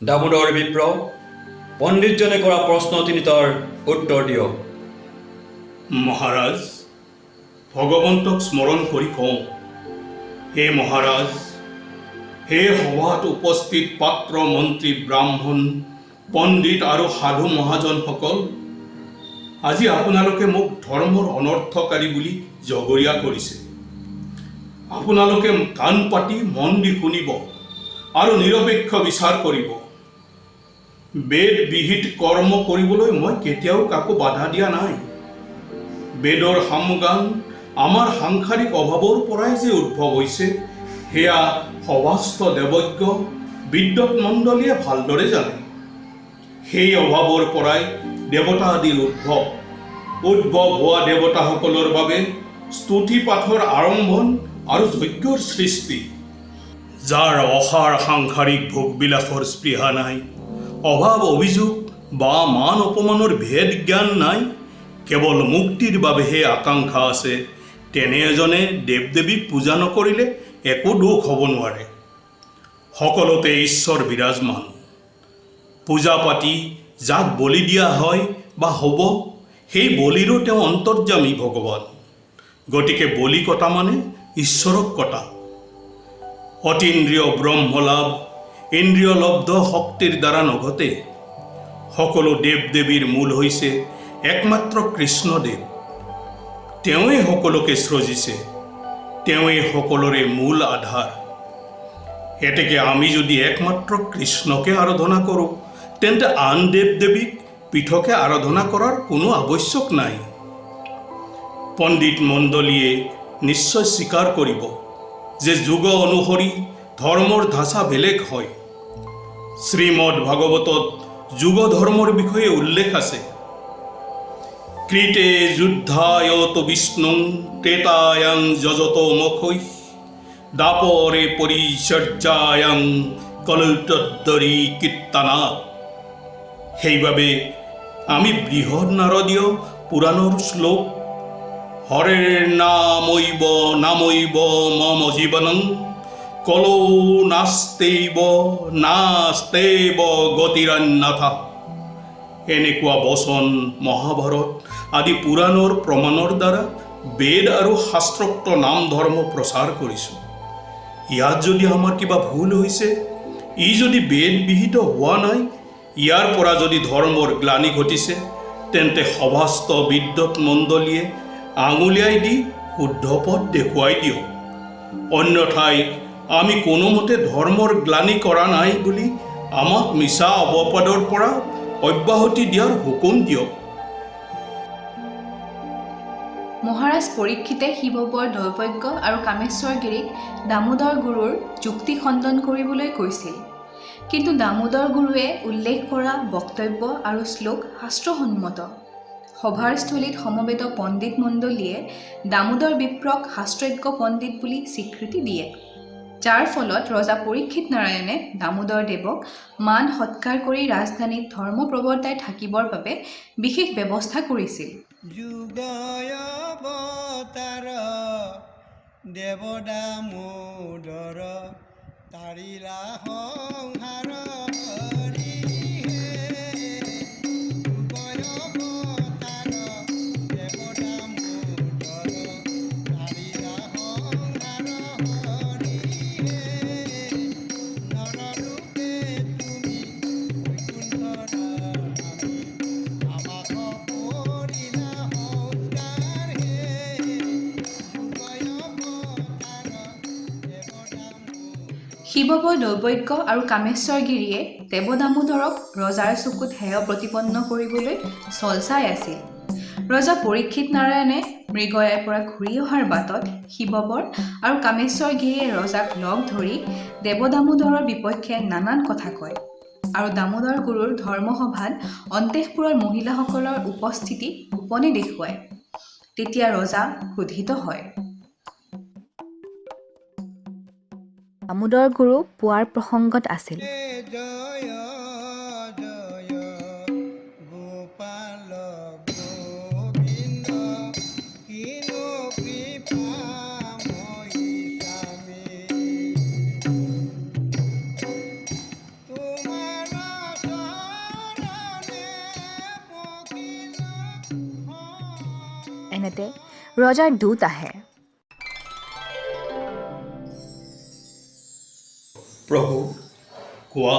দামোদৰ বিপ্ৰ পণ্ডিতজনে কৰা প্ৰশ্ন তিনি তাৰ উত্তৰ দিয়ক। মহাৰাজ, ভগৱন্তক স্মৰণ কৰি কওঁ, হে মহাৰাজ, হে সভাত উপস্থিত পাত্ৰ মন্ত্ৰী ব্ৰাহ্মণ পণ্ডিত আৰু সাধু মহাজনসকল, আজি আপোনালোকে মোক ধৰ্মৰ অনৰ্থকাৰী বুলি জগৰীয়া কৰিছে। আপোনালোকে কাণ পাতি মন দি শুনিব আৰু নিৰপেক্ষ বিচাৰ কৰিব। বেদ বিহিত কৰ্ম কৰিবলৈ মই কেতিয়াও কাকো বাধা দিয়া নাই। বেদৰ সামগান আমাৰ সাংসাৰিক অভাৱৰ পৰাই যে উদ্ভৱ হৈছে, সেয়া সভাস্থ দেৱজ্ঞ বিদ্যুৎ মণ্ডলীয়ে ভালদৰে জানে। সেই অভাৱৰ পৰাই দেৱতা আদিৰ উদ্ভৱ হোৱা দেৱতাসকলৰ বাবে স্তুতি পাঠৰ আৰম্ভণ আৰু যজ্ঞৰ সৃষ্টি। যাৰ অসাৰ সাংসাৰিক ভোগবিলাসৰ স্পৃহা নাই, অভাৱ অভিযোগ বা মান অপমানৰ ভেদ জ্ঞান নাই, কেৱল মুক্তিৰ বাবেহে আকাংক্ষা আছে, তেনে এজনে দেৱ দেৱীক পূজা নকৰিলে একো দোষ হ'ব নোৱাৰে। সকলোতে ঈশ্বৰ বিৰাজমান। পূজা পাতি যাক বলি দিয়া হয় বা হ'ব, সেই বলিৰো তেওঁ অন্তৰ্যামী ভগৱান। গতিকে বলি কটা মানে ঈশ্বৰক কটা। অতীন্দ্ৰিয় ব্ৰহ্মলাভ ইন্দ্ৰিয় লব্ধ শক্তিৰ দ্বাৰা নঘটে। সকলো দেৱ দেৱীৰ মূল হৈছে একমাত্ৰ কৃষ্ণদেৱ। তেওঁৱেই সকলোকে সৃজিছে, তেওঁৱেই সকলোৰে মূল আধাৰ। এতেকে আমি যদি একমাত্ৰ কৃষ্ণকে আৰাধনা কৰোঁ, তেন্তে আন দেৱ দেৱীক পৃথকে আৰাধনা কৰাৰ কোনো আৱশ্যক নাই। পণ্ডিত মণ্ডলীয়ে নিশ্চয় স্বীকাৰ কৰিব যে যুগ অনুসৰি ধৰ্মৰ ধাঁচা বেলেগ হয়। শ্ৰীমদ ভাগৱতত যুগ ধৰ্মৰ বিষয়ে উল্লেখ আছে। কৃতে যুদ্ধায়ত বিষ্ণু ত্ৰেতায়াং যজত মখৈ দাপৰে পৰিচৰ্যায়াং কলৌতদ্দৰী কীৰ্তনাত। সেইবাবে আমি বৃহৎ নাৰদীয় পুৰাণৰ শ্লোক হৰেৰ নামৈব মম জীৱনং কলৌ নাস্তেব গতিৰন্যথা, এনেকুৱা বচন মহাভাৰত আদি পুৰাণৰ প্ৰমাণৰ দ্বাৰা বেদ আৰু শাস্ত্ৰোক্ত নাম ধৰ্ম প্ৰচাৰ কৰিছোঁ। ইয়াত যদি আমাৰ কিবা ভুল হৈছে, ই যদি বেদ বিহিত হোৱা নাই, ইয়াৰ পৰা যদি ধৰ্মৰ গ্লানি ঘটিছে, তেন্তে সভাস্থ বিদ্যুৎ মণ্ডলীয়ে আঙুলিয়াই দি শুদ্ধ পথ দেখুৱাই দিয়ক। অন্যথাই আমি কোনোমতে ধৰ্মৰ গ্লানি কৰা নাই বুলি আমাক মিছা অপবাদৰ পৰা অব্যাহতি দিয়াৰ হুকুম দিয়ক। মহাৰাজ পৰীক্ষিতে শিৱবৰ দৈবজ্ঞ আৰু কামেশ্বৰগিৰিক দামোদৰ গুৰুৰ যুক্তি খণ্ডন কৰিবলৈ কৈছিল। কিন্তু দামোদৰ গুৰুৱে উল্লেখ কৰা বক্তব্য আৰু শ্লোক শাস্ত্ৰসন্মত। সভাৰ স্থলীত সমবেত পণ্ডিত মণ্ডলীয়ে দামোদৰ বিপ্ৰক শাস্ত্ৰজ্ঞ পণ্ডিত বুলি স্বীকৃতি দিয়ে, যাৰ ফলত ৰজা পৰীক্ষিত নাৰায়ণে দামোদৰ দেৱক মান সৎকাৰ কৰি ৰাজধানীত ধৰ্ম প্ৰৱৰ্তাই থাকিবৰ বাবে বিশেষ ব্যৱস্থা কৰিছিল। যুগয়বতাৰ দেৱ দামোদৰ তাৰিলা সংসাৰ শিৱবৰ দৈবজ্ঞ আৰু কামেশ্বৰগিৰিয়ে দেৱ দামোদৰক ৰজাৰ চকুত হেয় প্ৰতিপন্ন কৰিবলৈ চল চাই আছিল। ৰজা পৰীক্ষিত নাৰায়ণে মৃগয়াৰ পৰা ঘূৰি অহাৰ বাটত শিৱবৰ আৰু কামেশ্বৰগিৰিয়ে ৰজাক লগ ধৰি দেৱ দামোদৰৰ বিপক্ষে নানান কথা কয় আৰু দামোদৰ গুৰুৰ ধৰ্মসভাত অন্তঃপুৰৰ মহিলাসকলৰ উপস্থিতি গোপনে দেখুৱায়। তেতিয়া ৰজা ক্ৰোধিত হয়। দামোদৰ গুৰু পুৱাৰ প্ৰসংগত আছিল। তোমাৰ সময়তে ৰজাৰ দূত আহে। প্ৰভু, কোৱা,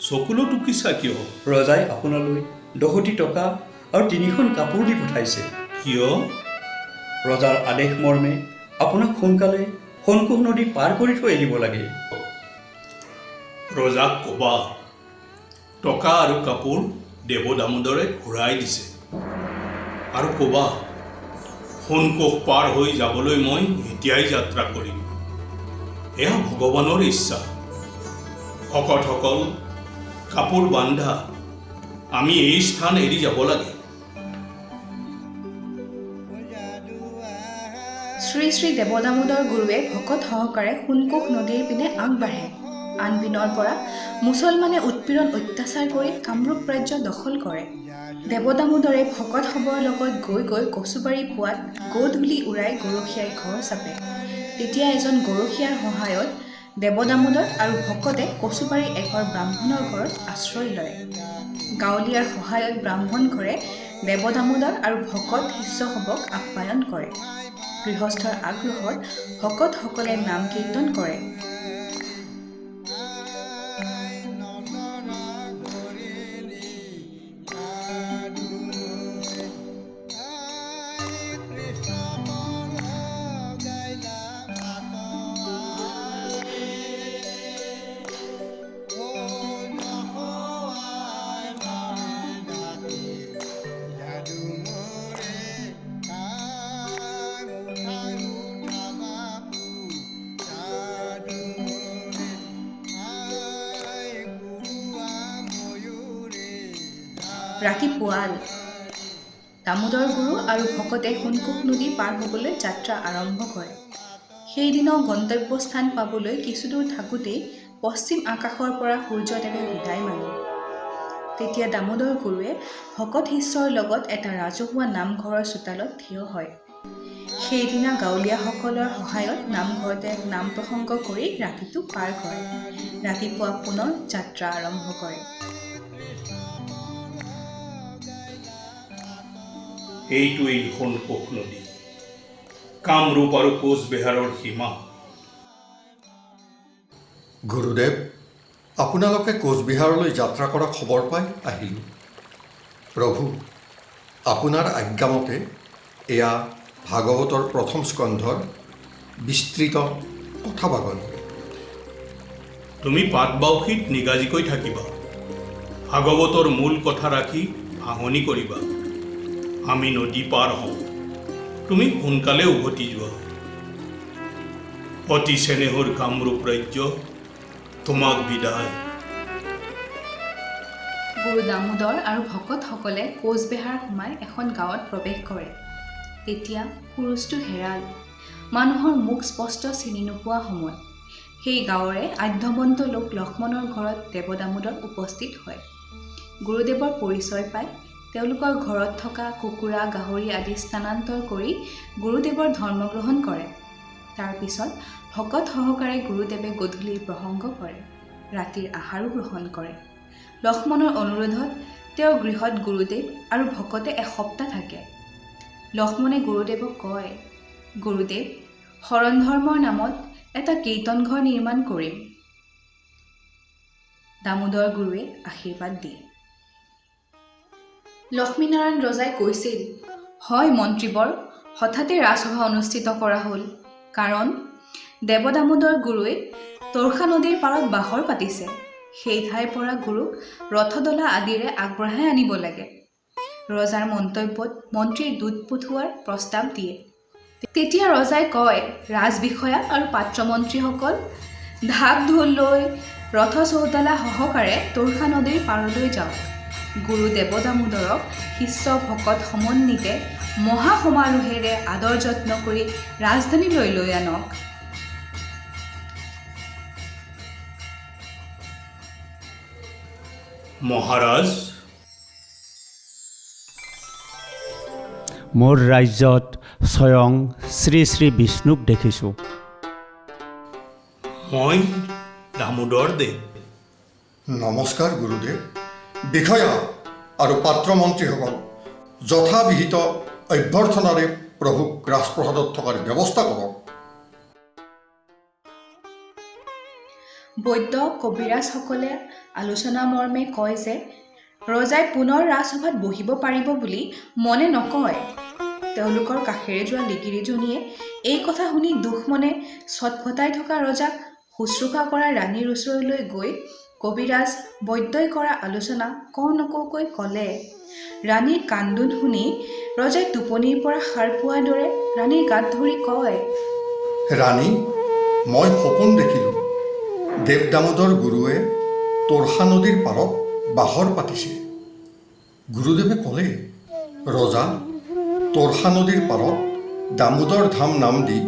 চকুলো টুকিছা কিয়? ৰজাই আপোনালৈ 10টি টকা আৰু 3খন কাপোৰ দি পঠাইছে। কিয়? ৰজাৰ আদেশ মৰ্মে আপোনাক সোনকালে সোণকোষ নদী পাৰ কৰি থৈ আহিব লাগে। ৰজাক ক'বা টকা আৰু কাপোৰ দেৱ দামোদৰে ঘূৰাই দিছে, আৰু ক'বা সোণকোষ পাৰ হৈ যাবলৈ মই এতিয়াই যাত্ৰা কৰিম। এয়া ভগৱানৰ ইচ্ছা। ভকতসকল, কাপোৰ বান্ধা, আমি এই স্থান এৰি যাব লাগে। শ্ৰী শ্ৰী দেৱ দামোদৰ গুৰুৱে ভকত সহকাৰে সোণকোষ নদীৰ পিনে আগবাঢ়ে। আন পিনৰ পৰা মুছলমানে উৎপীড়ন অত্যাচাৰ কৰি কামৰূপ ৰাজ্য দখল কৰে। দেৱ দামোদৰে ভকতসৱৰ লগত গৈ গৈ কচুবাৰী পোৱাত গধূলি উৰাই গৰখীয়াই ঘৰ চাপে। তেতিয়া এজন গৰখীয়াৰ সহায়ত দেৱ দামোদৰ আৰু ভকতে কচুবাৰী এঘৰ ব্ৰাহ্মণৰ ঘৰত আশ্ৰয় লয়। গাঁৱলীয়াৰ সহায়ত ব্ৰাহ্মণ ঘৰে দেৱ দামোদৰ আৰু ভকত শিষ্যসৱক আপ্যায়ন কৰে। গৃহস্থৰ আগ্ৰহত ভকতসকলে নাম কীৰ্তন কৰে। ৰাতি পুৱাল দামোদৰ গুৰু আৰু ভকতে সোণকোষ নদী পাৰ হ'বলৈ যাত্ৰা আৰম্ভ কৰে। সেইদিনা গন্তব্যস্থান পাবলৈ কিছুদূৰ থাকোঁতেই পশ্চিম আকাশৰ পৰা সূৰ্যদেৱে বিদায় মাৰিলে। তেতিয়া দামোদৰ গুৰুৱে ভকত শিষ্যৰ লগত এটা ৰাজহুৱা নামঘৰৰ চোতালত থিয় হয়। সেইদিনা গাঁৱলীয়াসকলৰ সহায়ত নামঘৰতে নাম প্ৰসংগ কৰি ৰাতিটো পাৰ কৰে। ৰাতিপুৱা পুনৰ যাত্ৰা আৰম্ভ কৰে। এইটোৱেই সোণকোষ নদী, কামৰূপ আৰু কোচবিহাৰৰ সীমা। গুৰুদেৱ, আপোনালোকে কোচবিহাৰলৈ যাত্ৰা কৰা খবৰ পাই আহিলোঁ। প্ৰভু, আপোনাৰ আজ্ঞামতে এয়া ভাগৱতৰ প্ৰথম স্কন্ধৰ বিস্তৃত কথা বাগনি। তুমি পাটবাউসীত নিগাজিকৈ থাকিবা। ভাগৱতৰ মূল কথা ৰাখি ভাঙনি কৰিবা। আমি নদী পাৰ হওঁ, তুমি সোনকালে উভতি যোৱা। অতি চেনেহৰ কামৰূপ ৰাজ্য, তোমাক বিদায়। গুৰু দামোদৰ আৰু ভকতসকলে কোচবিহাৰ সোমাই এখন গাঁৱত প্ৰৱেশ কৰে। তেতিয়া সূৰুজটো হেৰাল, মানুহৰ মুখ স্পষ্ট চিনি নোপোৱা সময়। সেই গাঁৱৰে আধ্যবন্ত লোক লক্ষ্মণৰ ঘৰত দেৱ দামোদৰ উপস্থিত হয়। গুৰুদেৱৰ পৰিচয় পাই তেওঁলোকৰ ঘৰত থকা কুকুৰা, গাহৰি আদি স্থানান্তৰ কৰি গুৰুদেৱৰ ধৰ্ম গ্ৰহণ কৰে। তাৰপিছত ভকত সহকাৰে গুৰুদেৱে গধূলিৰ প্ৰসংগ কৰে। ৰাতিৰ আহাৰো গ্ৰহণ কৰে। লক্ষ্মণৰ অনুৰোধত তেওঁৰ গৃহত গুৰুদেৱ আৰু ভকতে এসপ্তাহ থাকে। লক্ষ্মণে গুৰুদেৱক কয়, গুৰুদেৱ, শৰণ ধৰ্মৰ নামত এটা কীৰ্তনঘৰ নিৰ্মাণ কৰিম। দামোদৰ গুৰুৱে আশীৰ্বাদ দিয়ে। লক্ষ্মীনাৰায়ণ ৰজাই কৈছিল, হয় মন্ত্ৰীবৰ, হঠাতে ৰাজসভা অনুষ্ঠিত কৰা হ'ল। কাৰণ দেৱ দামোদৰ গুৰুৱে তোৰখা নদীৰ পাৰত বাহৰ পাতিছে। সেই ঠাইৰ পৰা গুৰুক ৰথদলা আদিৰে আগবঢ়াই আনিব লাগে। ৰজাৰ মন্তব্যত মন্ত্ৰীৰ দূত পঠোৱাৰ প্ৰস্তাৱ দিয়ে। তেতিয়া ৰজাই কয়, ৰাজবিষয়া আৰু পাত্ৰমন্ত্ৰীসকল ঢাক ঢোল লৈ ৰথ চৌতালা সহকাৰে তোৰখা নদীৰ পাৰলৈ যাওক। গুৰু দেৱ দামোদৰক শিষ্য ভকত সমন্বিতে মহাসমাৰোহেৰে আদৰ যত্ন কৰি ৰাজধানীলৈ লৈ আনক। মহাৰাজ, মোৰ ৰাজ্যত স্বয়ং শ্ৰী শ্ৰী বিষ্ণুক দেখিছোঁ। মই দামোদৰ দেৱ। নমস্কাৰ গুৰুদেৱ। বিষয়া আৰু পাত্ৰমন্ত্ৰীসকল যথাবিহিত অভ্যৰ্থনাৰে প্ৰভুক ৰাজপ্ৰসাদত থকাৰ ব্যৱস্থা কৰক। বৈদ্য কবিৰাজসকলে আলোচনা মৰ্মে কয় যে ৰজাই পুনৰ ৰাজসভাত বহিব পাৰিব বুলি মনে নকয়। তেওঁলোকৰ কাষেৰে যোৱা লিগিৰীজনীয়ে এই কথা শুনি দুখ মনে ছটফটাই থকা ৰজাক শুশ্ৰূষা কৰা ৰাণীৰ ওচৰলৈ গৈ কবিৰাজ বৈদ্যই কৰা আলোচনা নকৌকৈ ক'লে। ৰাণীৰ কান্দোন শুনি ৰজাই টোপনিৰ পৰা সাৰ পোৱাৰ দৰে ৰাণীৰ গাত ধৰি কয়, ৰাণী, মই সপোন দেখিলোঁ। দেৱ দামোদৰ গুৰুৱে তোৰসা নদীৰ পাৰত বাহৰ পাতিছে। গুৰুদেৱে ক'লে, ৰজা, তোৰসা নদীৰ পাৰত দামোদৰ ধাম নাম দি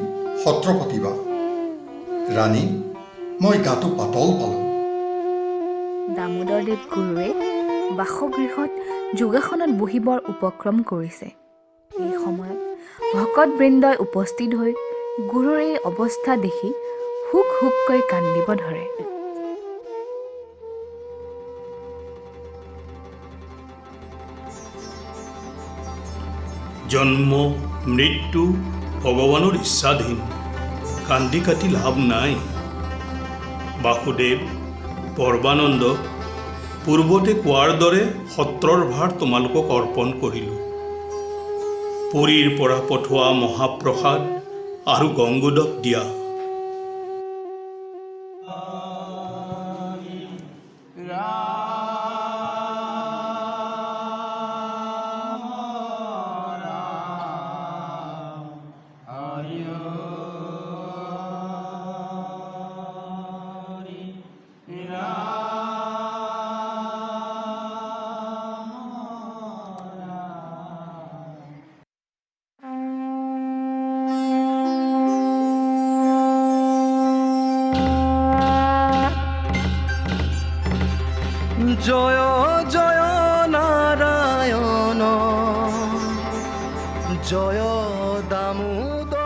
সত্ৰ পাতিবা। ৰাণী, মই গাটো পাতল পালোঁ। দামোদৰদেৱ গুৰুৱে বাসগৃহত যোগাসনত বহিবৰ উপক্ৰম কৰিছে। এই সময়ত ভকতবৃন্দই উপস্থিত হৈ গুৰুৰ এই অৱস্থা দেখি হুক হুককৈ কান্দিব ধৰে। জন্ম মৃত্যু ভগৱানৰ ইচ্ছাধীন, কান্দি কাটি লাভ নাই। বাসুদেৱ, পৰ্বানন্দ, পূৰ্বতে কোৱাৰ দৰে সত্ৰৰ ভাৰ তোমালোকক অৰ্পণ কৰিলোঁ। পুৰীৰ পৰা পঠোৱা মহাপ্ৰসাদ আৰু গংগোদক দিয়া। জয় জয় নাৰায়ণ, জয় দামোদৰ।